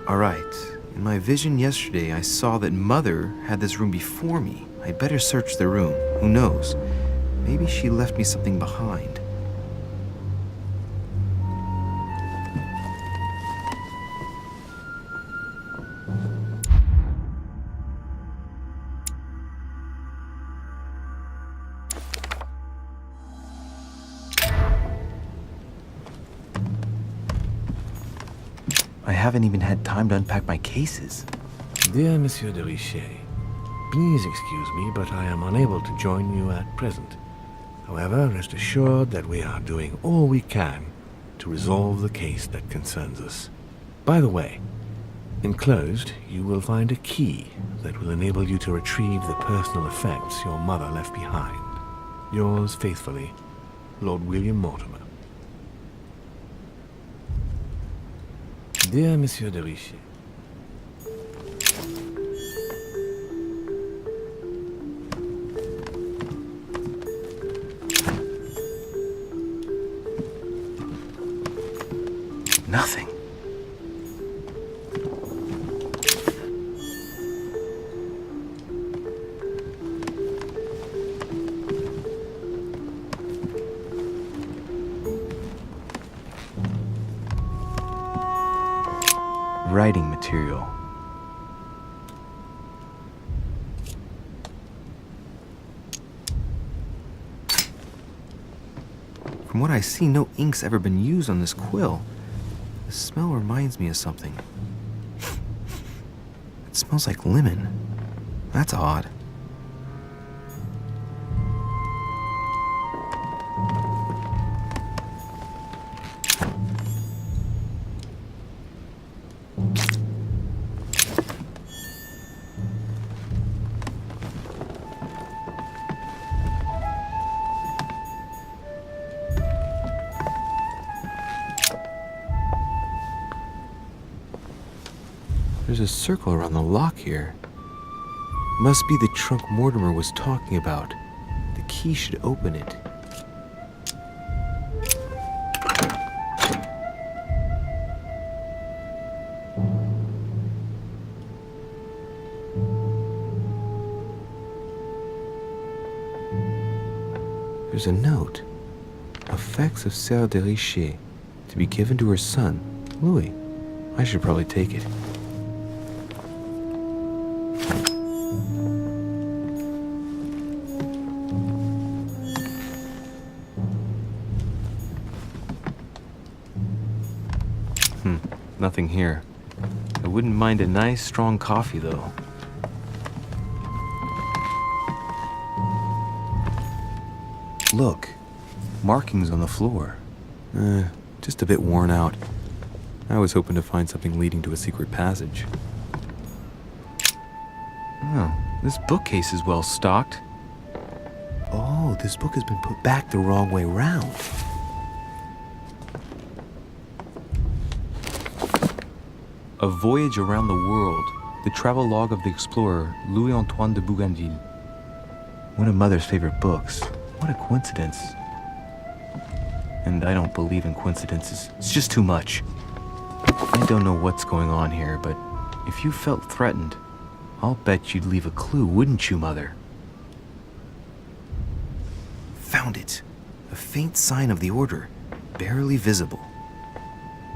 Alright, in my vision yesterday, I saw that Mother had this room before me. I'd better search the room. Who knows? Maybe she left me something behind. I haven't even had time to unpack my cases. Dear Monsieur de Richet, please excuse me, but I am unable to join you at present. However, rest assured that we are doing all we can to resolve the case that concerns us. By the way, enclosed, you will find a key that will enable you to retrieve the personal effects your mother left behind. Yours faithfully, Lord William Mortimer. Dear Monsieur de Richet, Nothing. Writing material. From what I see, no ink's ever been used on this quill. The smell reminds me of something. It smells like lemon. That's odd. There's a circle around the lock here. Must be the trunk Mortimer was talking about. The key should open it. There's a note. Effects of Sœur de Richet, to be given to her son, Louis. I should probably take it. Nothing here. I wouldn't mind a nice, strong coffee, though. Look, markings on the floor. Just a bit worn out. I was hoping to find something leading to a secret passage. Oh, this bookcase is well stocked. Oh, this book has been put back the wrong way round. A Voyage Around the World, the travel log of the explorer Louis-Antoine de Bougainville. One of Mother's favorite books. What a coincidence. And I don't believe in coincidences. It's just too much. I don't know what's going on here, but if you felt threatened, I'll bet you'd leave a clue, wouldn't you, Mother? Found it. A faint sign of the order, barely visible.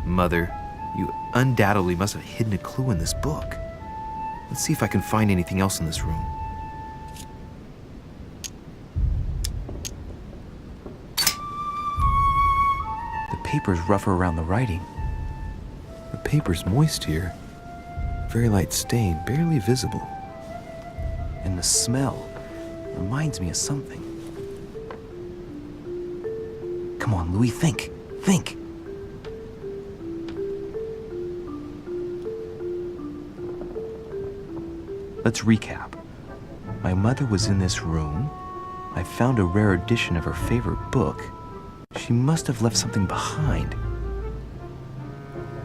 Mother, you undoubtedly must have hidden a clue in this book. Let's see if I can find anything else in this room. The paper's rougher around the writing. The paper's moist here. Very light stain, barely visible. And the smell reminds me of something. Come on, Louis, think. Think. Let's recap. My mother was in this room. I found a rare edition of her favorite book. She must have left something behind.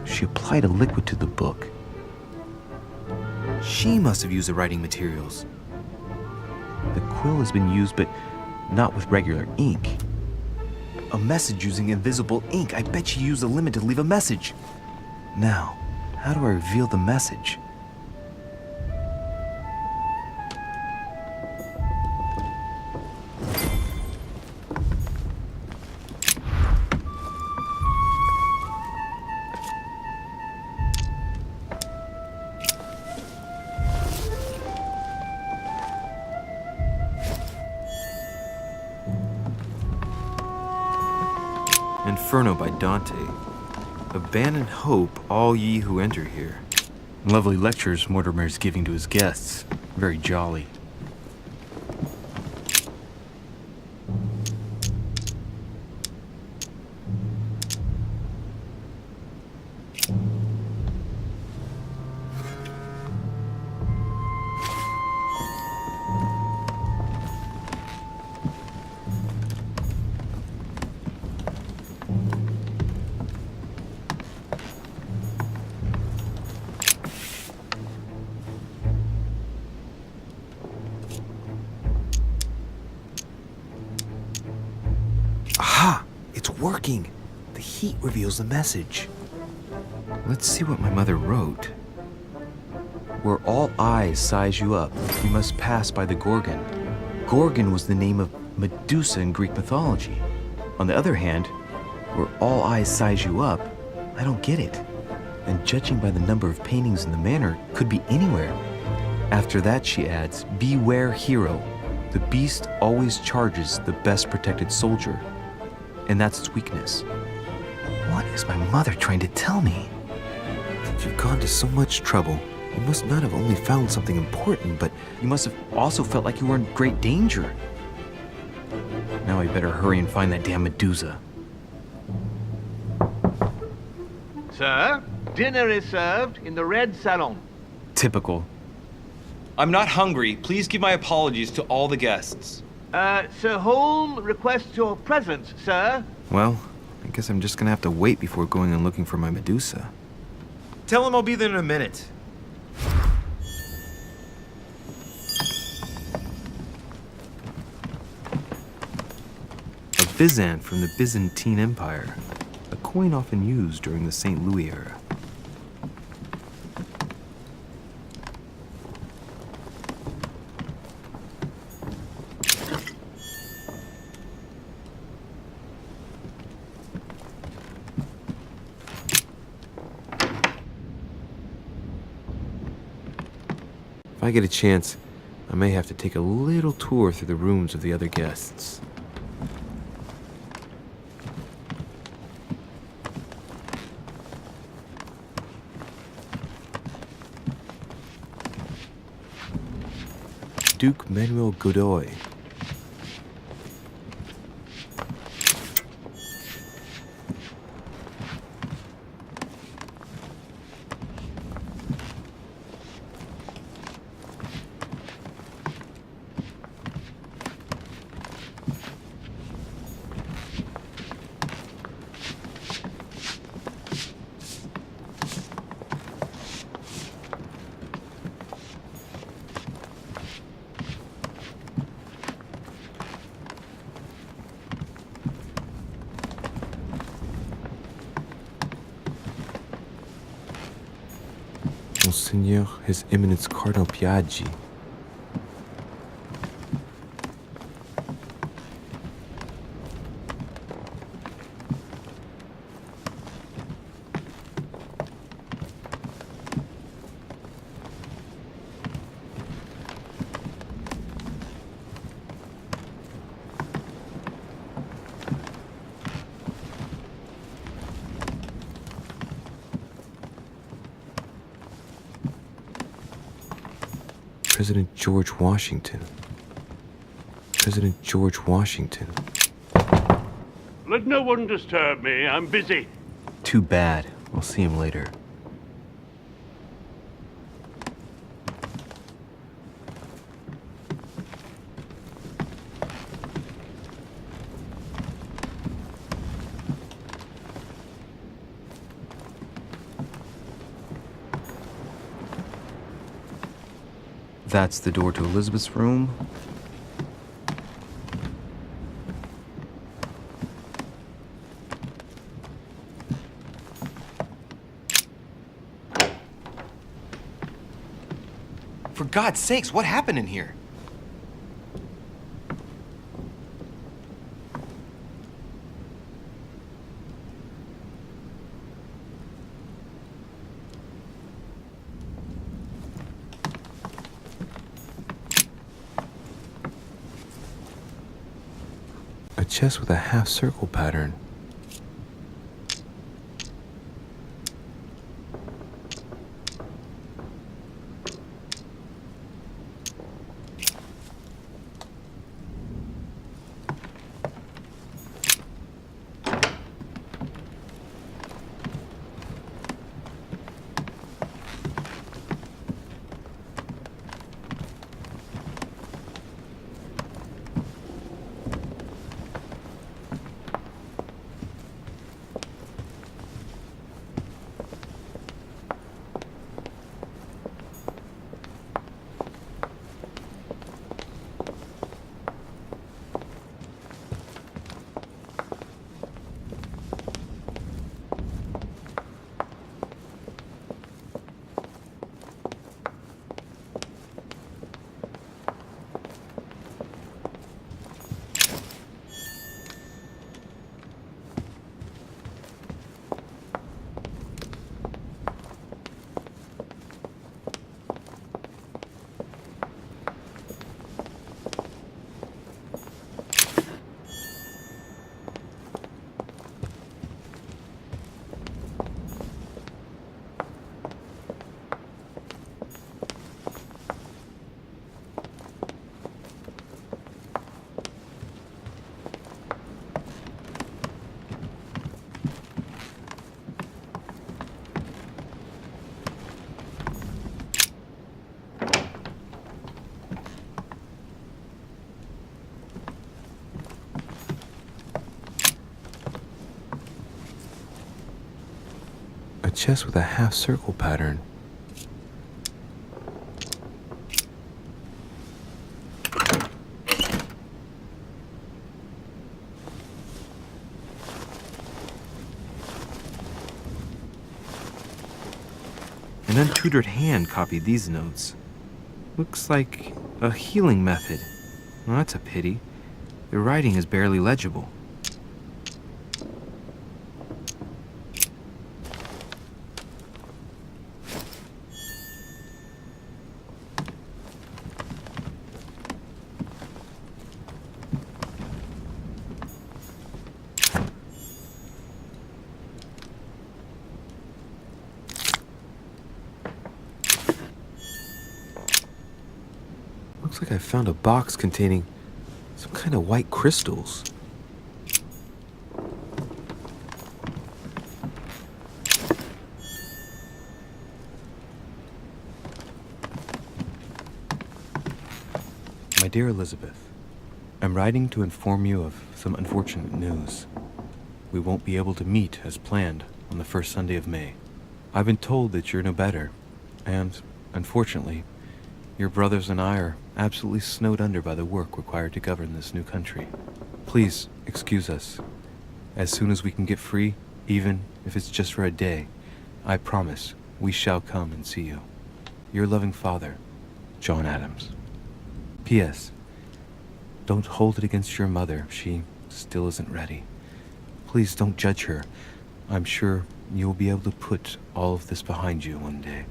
She applied a liquid to the book. She must have used the writing materials. The quill has been used, but not with regular ink. A message using invisible ink. I bet she used the limit to leave a message. Now, How do I reveal the message? Inferno by Dante. Abandon hope, all ye who enter here. Lovely lectures Mortimer's giving to his guests. Very jolly. Aha! It's working! The heat reveals the message. Let's see what my mother wrote. Where all eyes size you up, you must pass by the Gorgon. Gorgon was the name of Medusa in Greek mythology. On the other hand, where all eyes size you up, I don't get it. And judging by the number of paintings in the manor, could be anywhere. After that, she adds, beware hero. The beast always charges the best protected soldier. And that's its weakness. What is my mother trying to tell me? You've gone to so much trouble. You must not have only found something important, but you must have also felt like you were in great danger. Now I better hurry and find that damn Medusa. Sir, dinner is served in the red salon. Typical. I'm not hungry. Please give my apologies to all the guests. Sir Holm requests your presence, sir. Well, I guess I'm just gonna have to wait before going and looking for my Medusa. Tell him I'll be there in a minute. A Byzant from the Byzantine Empire. A coin often used during the St. Louis era. If I get a chance, I may have to take a little tour through the rooms of the other guests. Duke Manuel Godoy. Monseigneur, His Eminence Cardinal Piaggi. President George Washington. President George Washington. Let no one disturb me. I'm busy. Too bad. I'll see him later. That's the door to Elizabeth's room. God's sakes, what happened in here? A chest with a half-circle pattern. A chest with a half-circle pattern. An untutored hand copied these notes. Looks like a healing method. Well, that's a pity. The writing is barely legible. Looks like I found a box containing some kind of white crystals. My dear Elizabeth, I'm writing to inform you of some unfortunate news. We won't be able to meet as planned on the first Sunday of May. I've been told that you're no better, and, unfortunately, your brothers and I are absolutely snowed under by the work required to govern this new country. Please excuse us. As soon as we can get free, even if it's just for a day, I promise we shall come and see you. Your loving father, John Adams. P.S. Don't hold it against your mother. She still isn't ready. Please don't judge her. I'm sure you'll be able to put all of this behind you one day.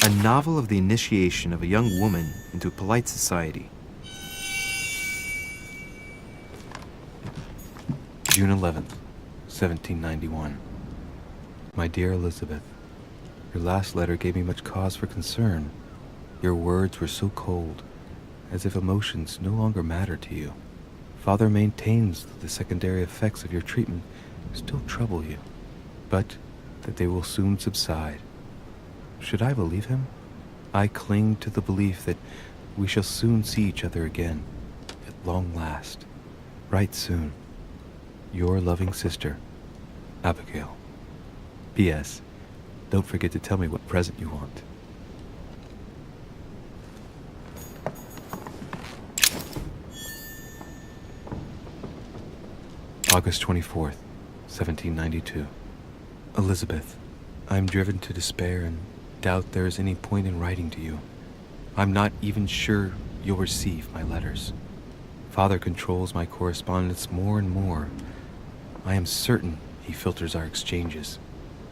A novel of the initiation of a young woman into polite society. June 11th, 1791. My dear Elizabeth, your last letter gave me much cause for concern. Your words were so cold, as if emotions no longer matter to you. Father maintains that the secondary effects of your treatment still trouble you, but that they will soon subside. Should I believe him? I cling to the belief that we shall soon see each other again, at long last. Right soon. Your loving sister, Abigail. P.S. Don't forget to tell me what present you want. August 24th, 1792. Elizabeth, I am driven to despair and doubt there is any point in writing to you. I'm not even sure you'll receive my letters. Father controls my correspondence more and more. I am certain he filters our exchanges.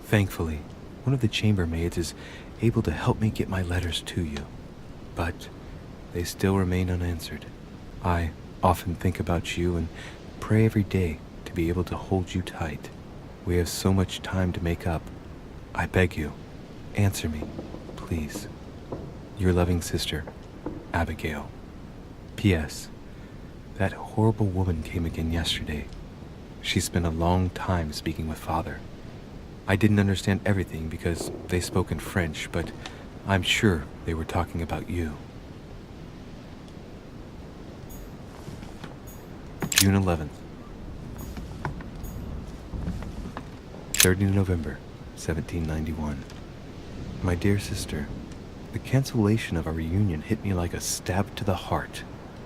Thankfully, one of the chambermaids is able to help me get my letters to you, but they still remain unanswered. I often think about you and pray every day to be able to hold you tight. We have so much time to make up. I beg you, answer me, please. Your loving sister, Abigail. P.S. That horrible woman came again yesterday. She spent a long time speaking with Father. I didn't understand everything because they spoke in French, but I'm sure they were talking about you. June 11th. 30 November, 1791. My dear sister, the cancellation of our reunion hit me like a stab to the heart.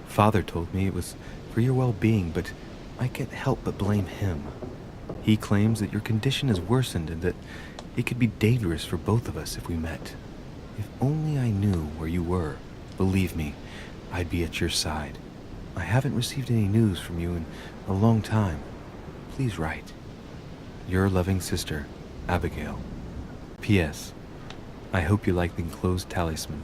Father told me it was for your well-being, but I can't help but blame him. He claims that your condition has worsened and that it could be dangerous for both of us if we met. If only I knew where you were, believe me, I'd be at your side. I haven't received any news from you in a long time. Please write. Your loving sister, Abigail. P.S. I hope you like the enclosed talisman.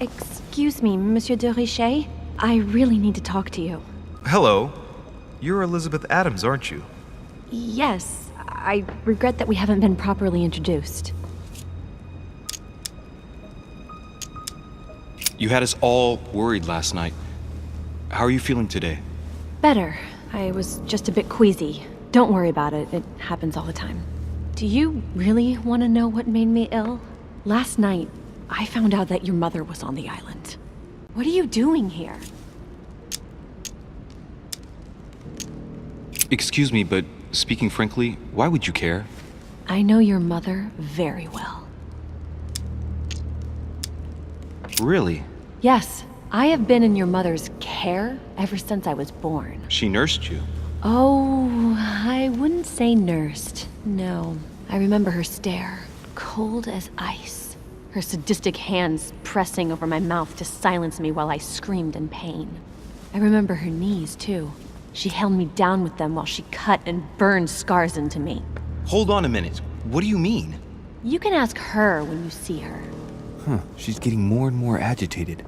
Excuse me, Monsieur de Richet. I really need to talk to you. Hello. You're Elizabeth Adams, aren't you? Yes, I regret that we haven't been properly introduced. You had us all worried last night. How are you feeling today? Better. I was just a bit queasy. Don't worry about it. It happens all the time. Do you really want to know what made me ill? Last night, I found out that your mother was on the island. What are you doing here? Excuse me, but speaking frankly, why would you care? I know your mother very well. Really? Yes, I have been in your mother's care ever since I was born. She nursed you? Oh, I wouldn't say nursed. No, I remember her stare, cold as ice. Her sadistic hands pressing over my mouth to silence me while I screamed in pain. I remember her knees, too. She held me down with them while she cut and burned scars into me. Hold on a minute. What do you mean? You can ask her when you see her. She's getting more and more agitated.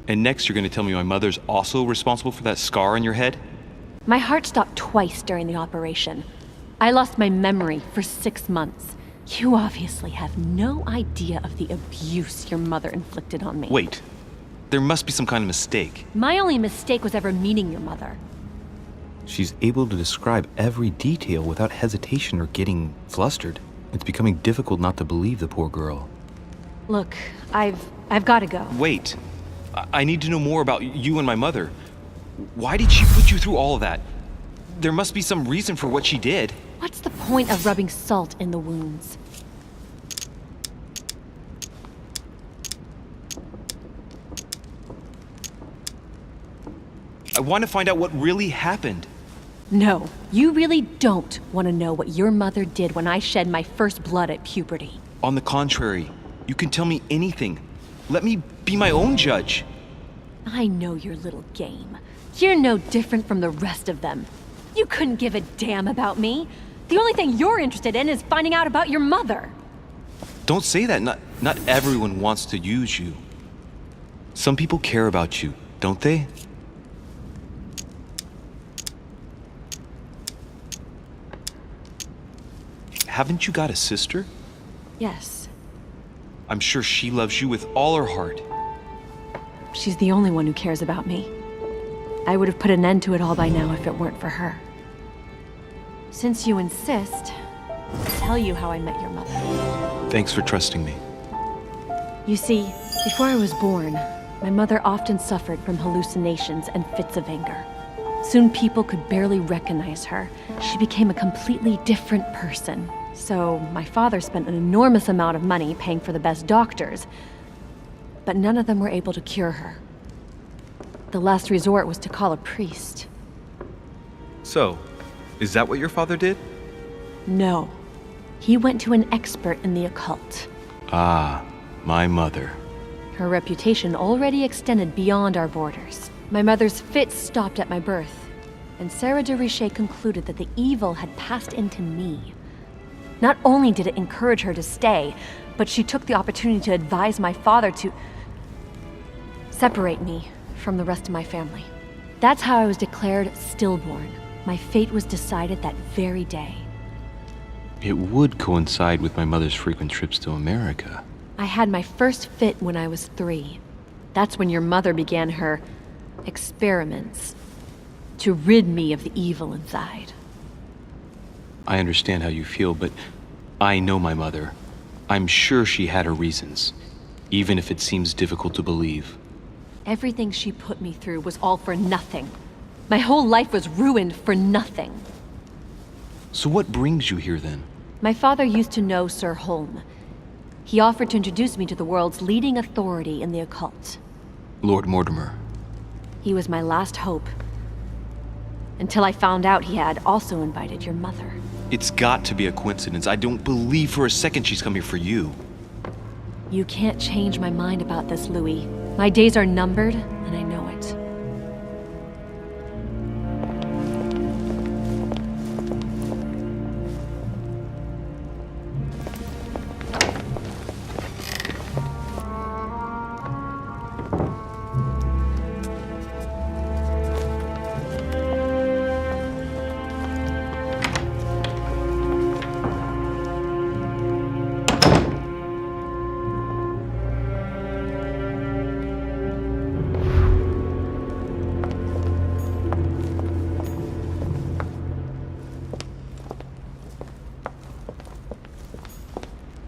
And next you're gonna tell me my mother's also responsible for that scar on your head? My heart stopped twice during the operation. I lost my memory for 6 months. You obviously have no idea of the abuse your mother inflicted on me. Wait. There must be some kind of mistake. My only mistake was ever meeting your mother. She's able to describe every detail without hesitation or getting flustered. It's becoming difficult not to believe the poor girl. Look, I've got to go. Wait. I need to know more about you and my mother. Why did she put you through all of that? There must be some reason for what she did. What's the point of rubbing salt in the wounds? I want to find out what really happened. No, you really don't want to know what your mother did when I shed my first blood at puberty. On the contrary, you can tell me anything. Let me be my own judge. I know your little game. You're no different from the rest of them. You couldn't give a damn about me. The only thing you're interested in is finding out about your mother. Don't say that. Not everyone wants to use you. Some people care about you, don't they? Haven't you got a sister? Yes. I'm sure she loves you with all her heart. She's the only one who cares about me. I would have put an end to it all by now if it weren't for her. Since you insist, I'll tell you how I met your mother. Thanks for trusting me. You see, before I was born, my mother often suffered from hallucinations and fits of anger. Soon people could barely recognize her. She became a completely different person. So my father spent an enormous amount of money paying for the best doctors, but none of them were able to cure her. The last resort was to call a priest. So, is that what your father did? No. He went to an expert in the occult. Ah, my mother. Her reputation already extended beyond our borders. My mother's fits stopped at my birth, and Sarah de Richet concluded that the evil had passed into me. Not only did it encourage her to stay, but she took the opportunity to advise my father to separate me from the rest of my family. That's how I was declared stillborn. My fate was decided that very day. It would coincide with my mother's frequent trips to America. I had my first fit when I was 3. That's when your mother began her experiments to rid me of the evil inside. I understand how you feel, but I know my mother. I'm sure she had her reasons, even if it seems difficult to believe. Everything she put me through was all for nothing. My whole life was ruined for nothing. So what brings you here then? My father used to know Sir Holm. He offered to introduce me to the world's leading authority in the occult. Lord Mortimer. He was my last hope. Until I found out he had also invited your mother. It's got to be a coincidence. I don't believe for a second she's come here for you. You can't change my mind about this, Louis. My days are numbered, and I know it.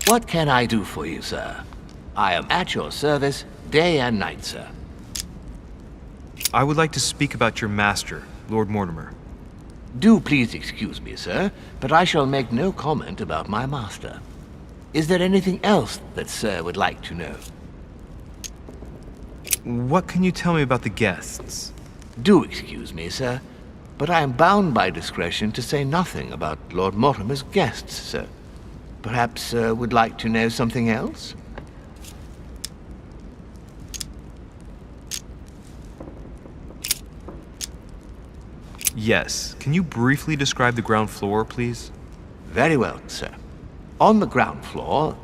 What can I do for you, sir? I am at your service day and night, sir. I would like to speak about your master, Lord Mortimer. Do please excuse me, sir, but I shall make no comment about my master. Is there anything else that sir would like to know? What can you tell me about the guests? Do excuse me, sir, but I am bound by discretion to say nothing about Lord Mortimer's guests, sir. Perhaps sir would like to know something else? Yes. Can you briefly describe the ground floor, please? Very well, sir. On the ground floor,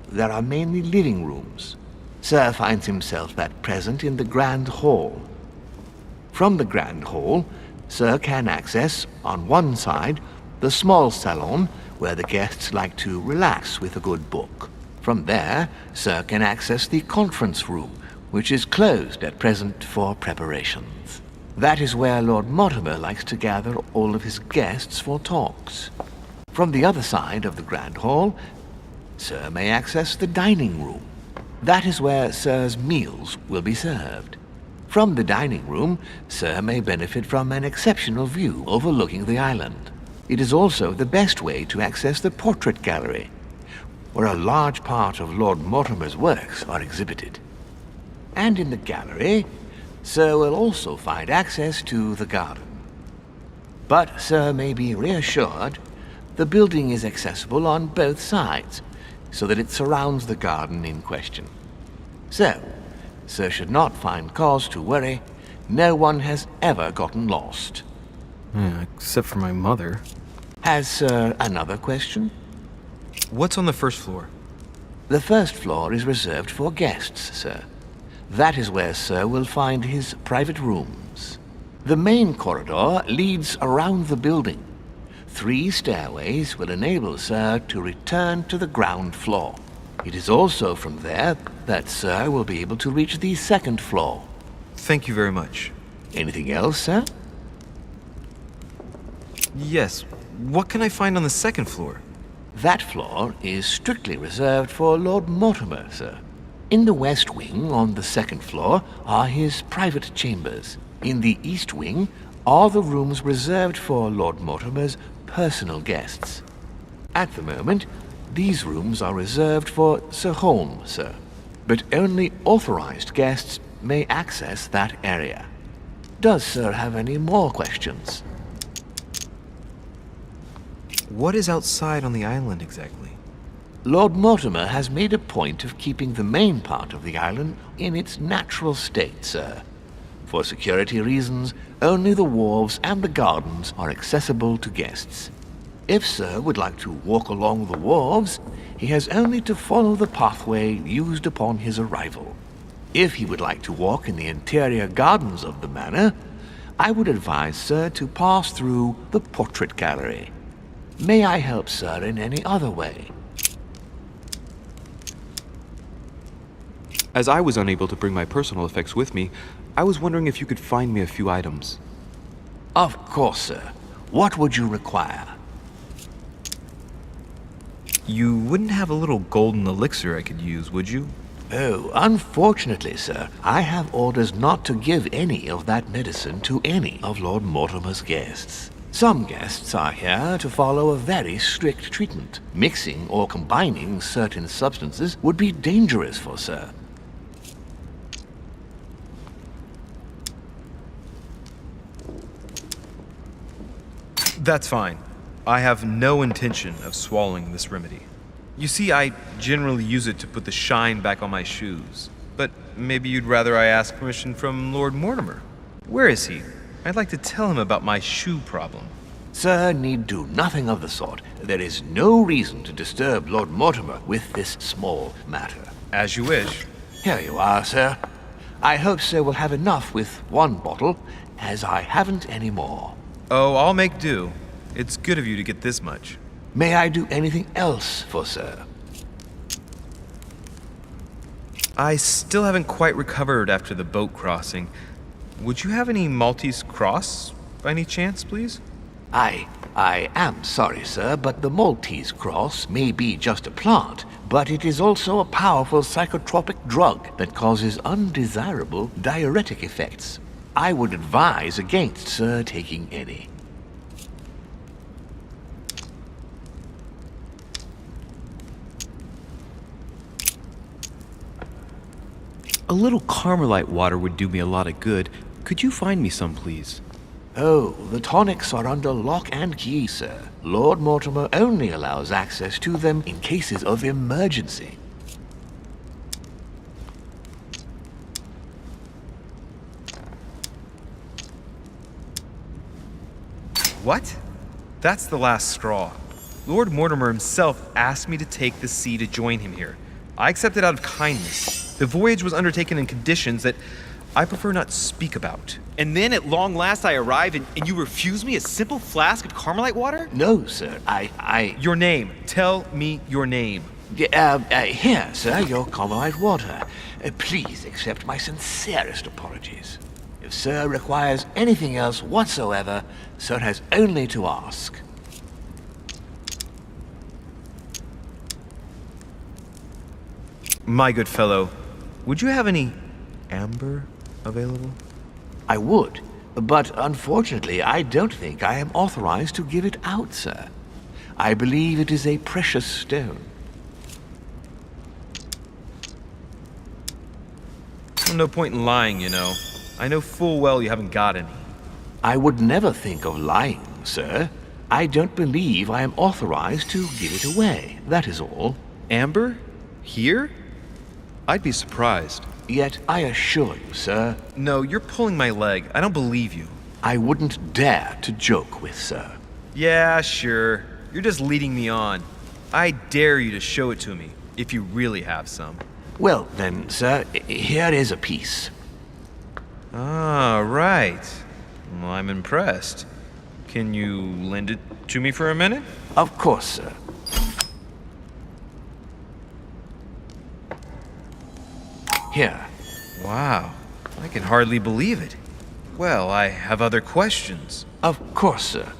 there are mainly living rooms. Sir finds himself at present in the Grand Hall. From the Grand Hall, Sir can access, on one side, the small salon, where the guests like to relax with a good book. From there, Sir can access the conference room, which is closed at present for preparations. That is where Lord Mortimer likes to gather all of his guests for talks. From the other side of the Grand Hall, Sir may access the dining room. That is where Sir's meals will be served. From the dining room, Sir may benefit from an exceptional view overlooking the island. It is also the best way to access the portrait gallery, where a large part of Lord Mortimer's works are exhibited. And in the gallery, Sir will also find access to the garden. But Sir may be reassured the building is accessible on both sides, so that it surrounds the garden in question. So, Sir should not find cause to worry. No one has ever gotten lost. Yeah, except for my mother. Has Sir another question? What's on the first floor? The first floor is reserved for guests, sir. That is where Sir will find his private rooms. The main corridor leads around the building. 3 stairways will enable Sir to return to the ground floor. It is also from there that Sir will be able to reach the second floor. Thank you very much. Anything else, sir? Yes. What can I find on the second floor? That floor is strictly reserved for Lord Mortimer, sir. In the west wing on the second floor are his private chambers. In the east wing are the rooms reserved for Lord Mortimer's personal guests. At the moment, these rooms are reserved for Sir Holmes, sir. But only authorized guests may access that area. Does Sir have any more questions? What is outside on the island exactly? Lord Mortimer has made a point of keeping the main part of the island in its natural state, sir. For security reasons, only the wharves and the gardens are accessible to guests. If Sir would like to walk along the wharves, he has only to follow the pathway used upon his arrival. If he would like to walk in the interior gardens of the manor, I would advise Sir to pass through the portrait gallery. May I help Sir in any other way? As I was unable to bring my personal effects with me, I was wondering if you could find me a few items. Of course, sir. What would you require? You wouldn't have a little golden elixir I could use, would you? Oh, unfortunately, sir, I have orders not to give any of that medicine to any of Lord Mortimer's guests. Some guests are here to follow a very strict treatment. Mixing or combining certain substances would be dangerous for Sir. That's fine. I have no intention of swallowing this remedy. You see, I generally use it to put the shine back on my shoes. But maybe you'd rather I ask permission from Lord Mortimer. Where is he? I'd like to tell him about my shoe problem. Sir need do nothing of the sort. There is no reason to disturb Lord Mortimer with this small matter. As you wish. Here you are, sir. I hope Sir will have enough with one bottle, as I haven't any more. Oh, I'll make do. It's good of you to get this much. May I do anything else for Sir? I still haven't quite recovered after the boat crossing. Would you have any Maltese cross, by any chance, please? I am sorry, sir, but the Maltese cross may be just a plant, but it is also a powerful psychotropic drug that causes undesirable diuretic effects. I would advise against Sir taking any. A little Carmelite water would do me a lot of good. Could you find me some, please? Oh, the tonics are under lock and key, sir. Lord Mortimer only allows access to them in cases of emergency. What? That's the last straw. Lord Mortimer himself asked me to take the sea to join him here. I accepted out of kindness. The voyage was undertaken in conditions that I prefer not speak about. And then at long last I arrive and you refuse me a simple flask of Carmelite water? No, sir, Your name. Tell me your name. Here, sir, your Carmelite water. Please accept my sincerest apologies. If Sir requires anything else whatsoever, Sir has only to ask. My good fellow, would you have any amber available? I would, but unfortunately I don't think I am authorized to give it out, sir. I believe it is a precious stone. Well, no point in lying, you know. I know full well you haven't got any. I would never think of lying, sir. I don't believe I am authorized to give it away, that is all. Amber? Here? I'd be surprised. Yet I assure you, sir, No, you're pulling my leg. I don't believe you. I wouldn't dare to joke with Sir. Yeah, sure. You're just leading me on. I dare you to show it to me, if you really have some. Well then, sir, here is a piece. Ah, right. Well, I'm impressed. Can you lend it to me for a minute? Of course, sir. Here. Wow, I can hardly believe it. Well, I have other questions. Of course, sir.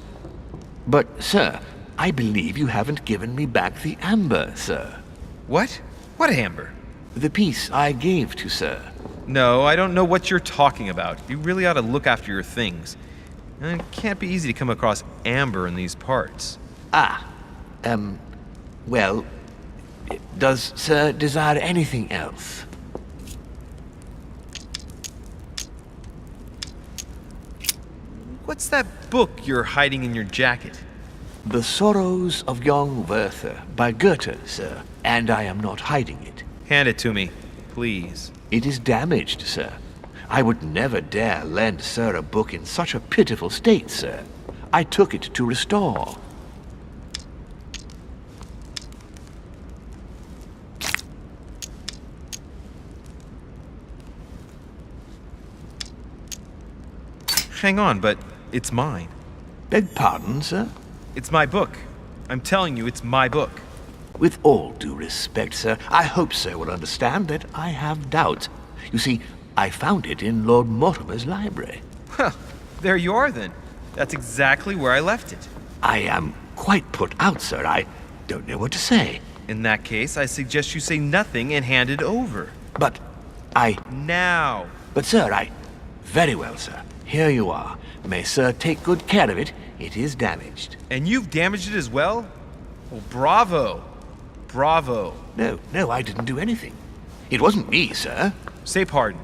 But, sir, I believe you haven't given me back the amber, sir. What? What amber? The piece I gave to sir. No, I don't know what you're talking about. You really ought to look after your things. And it can't be easy to come across amber in these parts. Well, does sir desire anything else? What's that book you're hiding in your jacket? The Sorrows of Young Werther by Goethe, sir, and I am not hiding it. Hand it to me, please. It is damaged, sir. I would never dare lend sir a book in such a pitiful state, sir. I took it to restore. Hang on, but it's mine. Beg pardon, sir? It's my book. I'm telling you, it's my book. With all due respect, sir, I hope sir will understand that I have doubts. You see, I found it in Lord Mortimer's library. Well, there you are then. That's exactly where I left it. I am quite put out, sir. I don't know what to say. In that case, I suggest you say nothing and hand it over. But Now. But, sir, Very well, sir. Here you are. May sir take good care of it. It is damaged. And you've damaged it as well? Well, bravo. Bravo. No, I didn't do anything. It wasn't me, sir. Say pardon.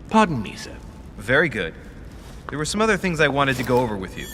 Pardon me, sir. Very good. There were some other things I wanted to go over with you.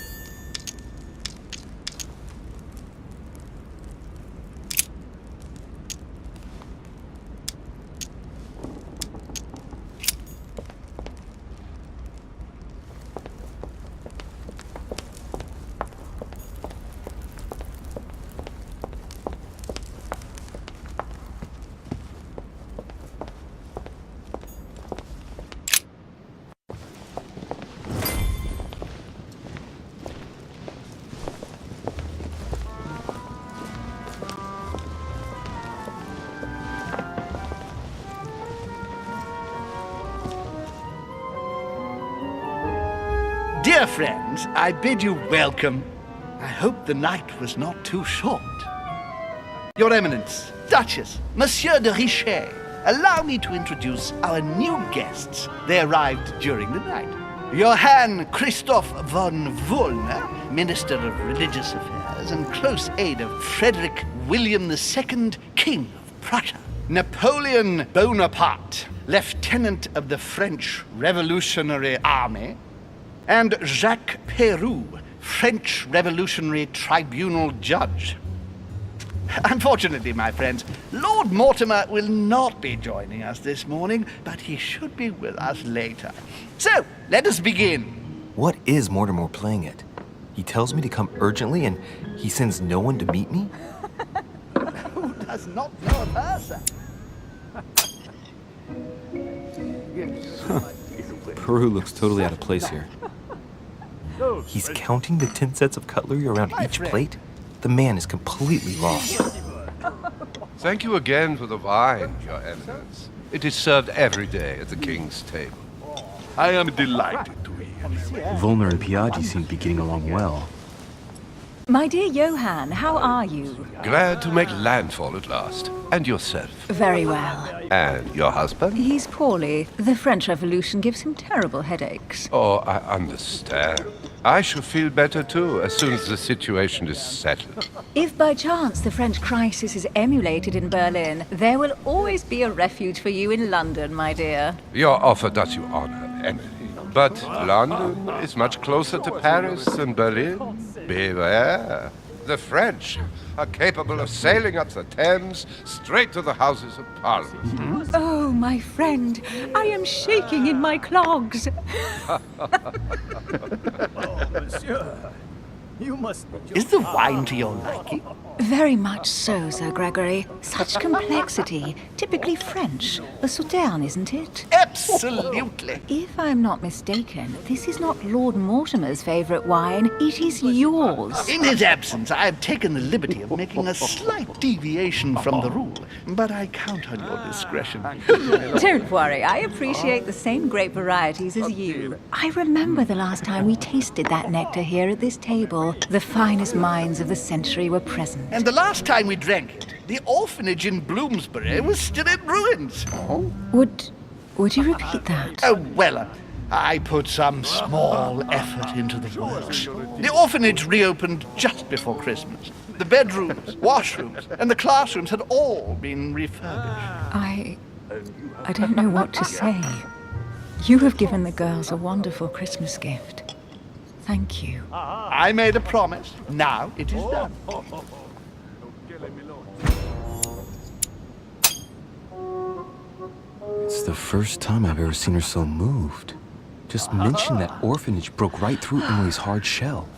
Dear friends, I bid you welcome. I hope the night was not too short. Your Eminence, Duchess, Monsieur de Richet, allow me to introduce our new guests. They arrived during the night. Johann Christoph von Wollner, Minister of Religious Affairs and close aide of Frederick William II, King of Prussia. Napoleon Bonaparte, Lieutenant of the French Revolutionary Army. And Jacques Peroux, French Revolutionary Tribunal Judge. Unfortunately, my friends, Lord Mortimer will not be joining us this morning, but he should be with us later. So, let us begin. What is Mortimer playing at? He tells me to come urgently and he sends no one to meet me? Who does not know of her, sir? Peru looks totally out of place here. He's counting the 10 sets of cutlery around each plate? The man is completely lost. Thank you again for the wine, Your Eminence. It is served every day at the king's table. I am delighted to hear. Volner and Piaggi seem to be getting along well. My dear Johann, how are you? Glad to make landfall at last. And yourself? Very well. And your husband? He's poorly. The French Revolution gives him terrible headaches. Oh, I understand. I shall feel better too, as soon as the situation is settled. If by chance the French crisis is emulated in Berlin, there will always be a refuge for you in London, my dear. Your offer does you honor, Emily. But London is much closer to Paris than Berlin. Beware. The French are capable of sailing up the Thames straight to the Houses of Parliament. Oh, my friend, I am shaking in my clogs. Is the wine to your liking? Very much so, Sir Gregory. Such complexity. Typically French. A Sauterne, isn't it? Absolutely. If I'm not mistaken, this is not Lord Mortimer's favourite wine. It is yours. In his absence, I have taken the liberty of making a slight deviation from the rule, but I count on your discretion. Don't worry, I appreciate the same grape varieties as you. I remember the last time we tasted that nectar here at this table. The finest minds of the century were present. And the last time we drank it, the orphanage in Bloomsbury was still in ruins. Would you repeat that? Oh, well, I put some small effort into the works. The orphanage reopened just before Christmas. The bedrooms, washrooms, and the classrooms had all been refurbished. I don't know what to say. You have given the girls a wonderful Christmas gift. Thank you. I made a promise. Now it is done. It's the first time I've ever seen her so moved. Just mention that orphanage broke right through Emily's hard shell.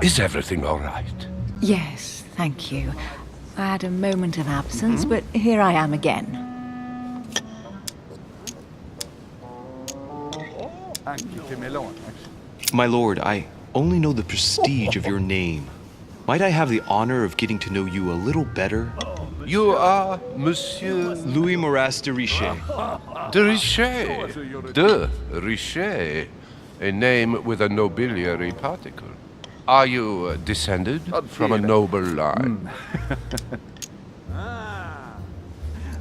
Is everything all right? Yes, thank you. I had a moment of absence, but here I am again. My lord, I only know the prestige of your name. Might I have the honor of getting to know you a little better? You are Monsieur Louis de Richet. de Richet. De Richet. A name with a nobiliary particle. Are you descended from a noble line?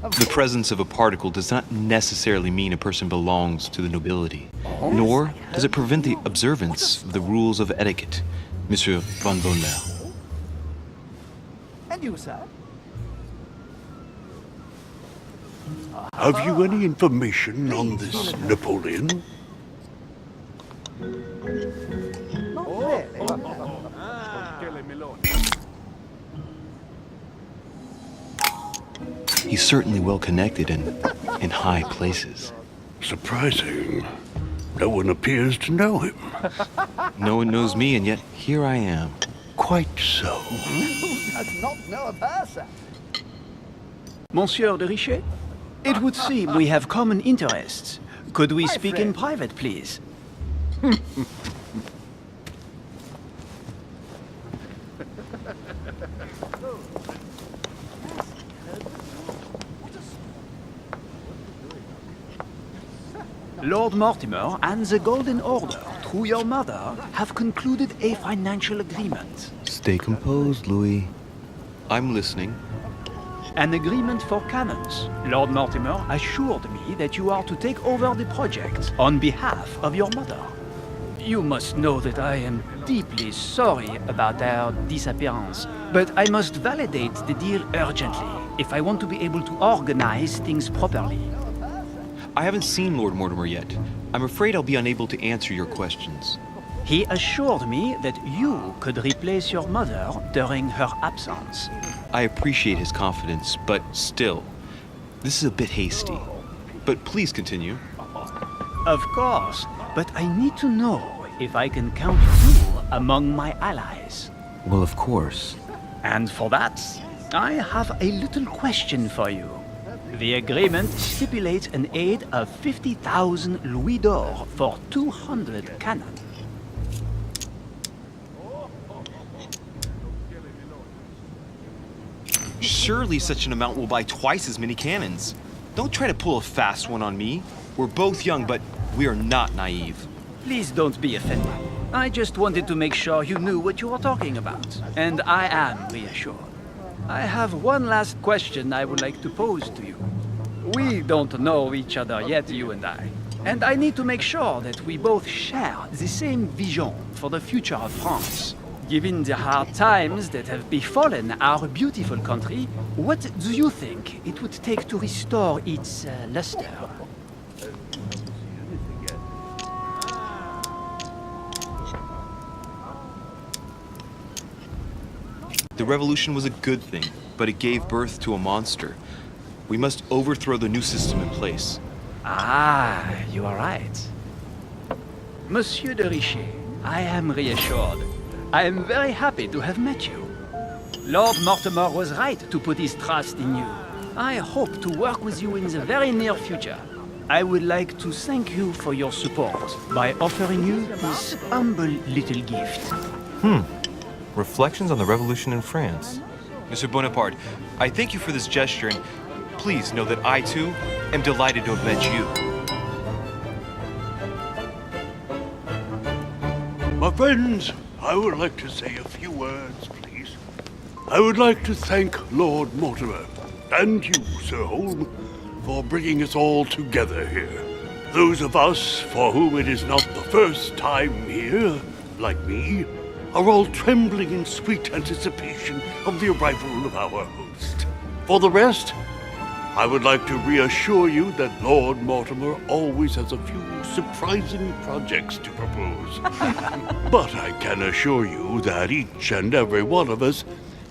The presence of a particle does not necessarily mean a person belongs to the nobility, nor does it prevent the observance of the rules of etiquette, Monsieur von Volner. And you, sir? Have you any information on this Napoleon? He's certainly well connected and in high places. Surprising. No one appears to know him. No one knows me, and yet here I am. Quite so. Who does not know of her, sir? Monsieur de Richet? It would seem we have common interests. Could we speak in private, please? Lord Mortimer and the Golden Order, through your mother, have concluded a financial agreement. Stay composed, Louis. I'm listening. An agreement for cannons. Lord Mortimer assured me that you are to take over the project on behalf of your mother. You must know that I am deeply sorry about their disappearance, but I must validate the deal urgently if I want to be able to organize things properly. I haven't seen Lord Mortimer yet. I'm afraid I'll be unable to answer your questions. He assured me that you could replace your mother during her absence. I appreciate his confidence, but still, this is a bit hasty. But please continue. Of course, but I need to know if I can count you among my allies. Well, of course. And for that, I have a little question for you. The agreement stipulates an aid of 50,000 louis d'or for 200 cannon. Surely such an amount will buy twice as many cannons. Don't try to pull a fast one on me. We're both young, but we are not naive. Please don't be offended. I just wanted to make sure you knew what you were talking about, and I am reassured. I have one last question I would like to pose to you. We don't know each other yet, you and I need to make sure that we both share the same vision for the future of France. Given the hard times that have befallen our beautiful country, what do you think it would take to restore its luster? The revolution was a good thing, but it gave birth to a monster. We must overthrow the new system in place. Ah, you are right. Monsieur de Richet, I am reassured. I am very happy to have met you. Lord Mortimer was right to put his trust in you. I hope to work with you in the very near future. I would like to thank you for your support by offering you this humble little gift. Reflections on the Revolution in France. Monsieur Bonaparte, I thank you for this gesture, and please know that I, too, am delighted to have met you. My friends, I would like to say a few words, please. I would like to thank Lord Mortimer, and you, Sir Holm, for bringing us all together here. Those of us for whom it is not the first time here, like me, are all trembling in sweet anticipation of the arrival of our host. For the rest, I would like to reassure you that Lord Mortimer always has a few surprising projects to propose. But I can assure you that each and every one of us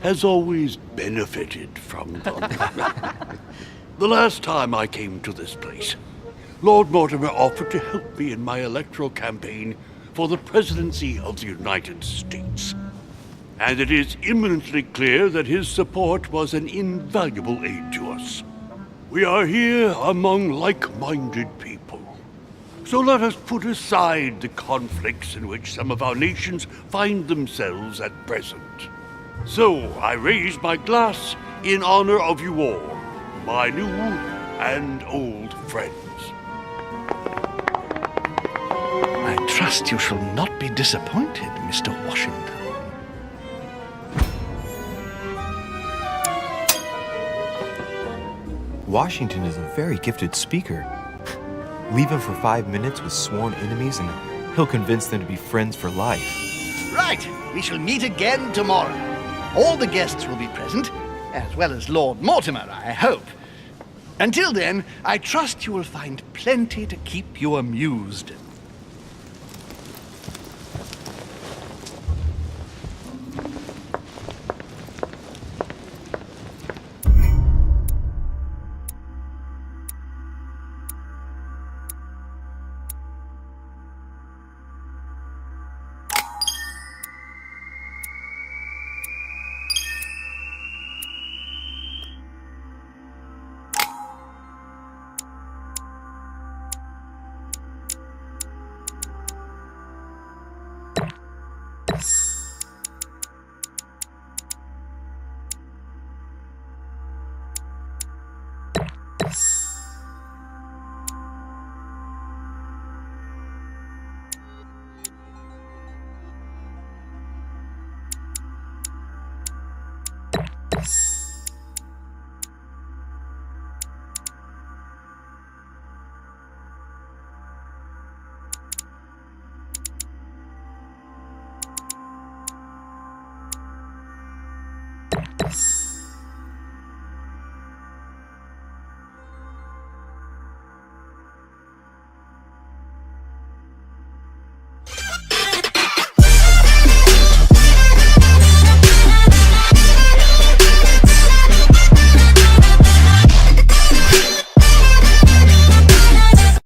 has always benefited from them. The last time I came to this place, Lord Mortimer offered to help me in my electoral campaign for the presidency of the United States. And it is eminently clear that his support was an invaluable aid to us. We are here among like-minded people. So let us put aside the conflicts in which some of our nations find themselves at present. So I raise my glass in honor of you all, my new and old friends. I trust you shall not be disappointed, Mr. Washington. Washington is a very gifted speaker. Leave him for 5 minutes with sworn enemies and he'll convince them to be friends for life. Right, we shall meet again tomorrow. All the guests will be present, as well as Lord Mortimer, I hope. Until then, I trust you will find plenty to keep you amused.